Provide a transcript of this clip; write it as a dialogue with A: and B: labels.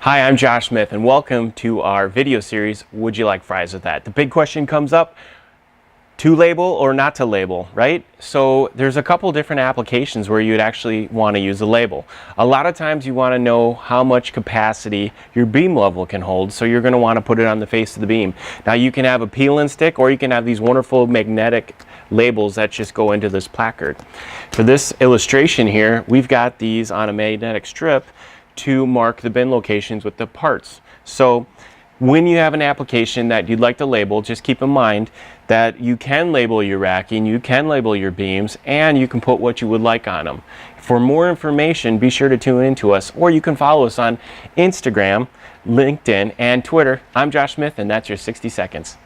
A: Hi, I'm Josh Smith and welcome to our video series, Would You Like Fries with That? The big question comes up, to label or not to label, right? So there's a couple different applications where you'd actually want to use a label. A lot of times you want to know how much capacity your beam level can hold, so you're going to want to put it on the face of the beam. Now you can have a peel and stick, or you can have these wonderful magnetic labels that just go into this placard. For this illustration here, we've got these on a magnetic strip to mark the bin locations with the parts. So when you have an application that you'd like to label, just keep in mind that you can label your racking, you can label your beams, and you can put what you would like on them. For more information, be sure to tune in to us, or you can follow us on Instagram, LinkedIn, and Twitter. I'm Josh Smith, and that's your 60 seconds.